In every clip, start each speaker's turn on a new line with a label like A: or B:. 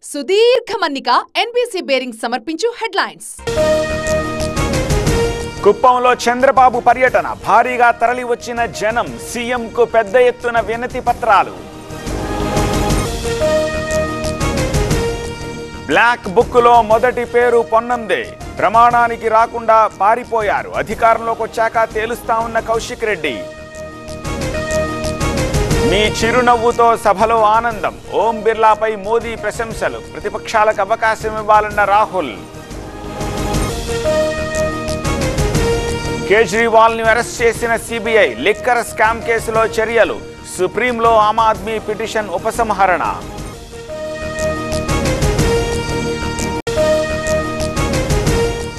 A: సుదీర్ఘ మన్నిక NBC bearing సమర్పించు హెడ్లైన్స్.
B: కుప్పంలో చంద్రబాబు పర్యటన, భారీగా తరలి వచ్చిన జనం, సీఎంకు పెద్ద ఎత్తున వినతి పత్రాలు. బ్లాక్ బుక్లో మొదటి పేరు పొన్నందే, ప్రమాణానికి రాకుండా పారిపోయారు, అధికారంలోకి వచ్చాక తేలుస్తా ఉన్న కౌశిక్ రెడ్డి. మీ చిరునవ్వుతో సభలో ఆనందం, ఓం బిర్లాపై మోదీ ప్రశంసలు, ప్రతిపక్షాలకు అవకాశం ఇవ్వాలన్న రాహుల్. కేజ్రీవాల్ ని అరెస్ట్ చేసిన సిబిఐ, లిక్కర్ స్కామ్ కేసులో చర్యలు, సుప్రీంలో ఆమ్ ఆద్మీ పిటిషన్ ఉపసంహరణ.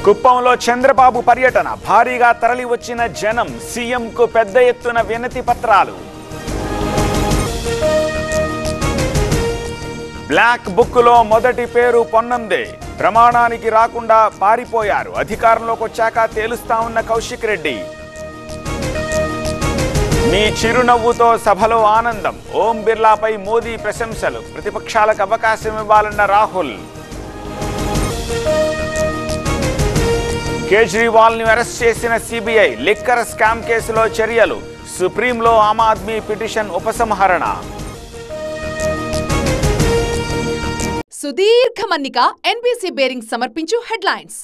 B: కుప్పంలో చంద్రబాబు పర్యటన, భారీగా తరలి వచ్చిన జనం, సీఎంకు పెద్ద ఎత్తున వినతి పత్రాలు. బ్లాక్ బుక్లో మొదటి పేరు పొన్నందే, ప్రమాణానికి రాకుండా పారిపోయారు, అధికారంలోకి వచ్చాక తేలుస్తా ఉన్న కౌశిక్ రెడ్డి. మీ చిరునవ్వుతో సభలో ఆనందం, ఓం బిర్లాపై మోదీ ప్రశంసలు, ప్రతిపక్షాలకు అవకాశం ఇవ్వాలన్న రాహుల్. కేజ్రీవాల్ ని అరెస్ట్ చేసిన సిబిఐ, లిక్కర్ స్కామ్ కేసులో చర్యలు, సుప్రీంలో ఆమ్ ఆద్మీ పిటిషన్ ఉపసంహరణ.
A: సుదీర్ఘ మన్నిక ఎన్బీసీ బేరింగ్ సమర్పించు హెడ్లైన్స్.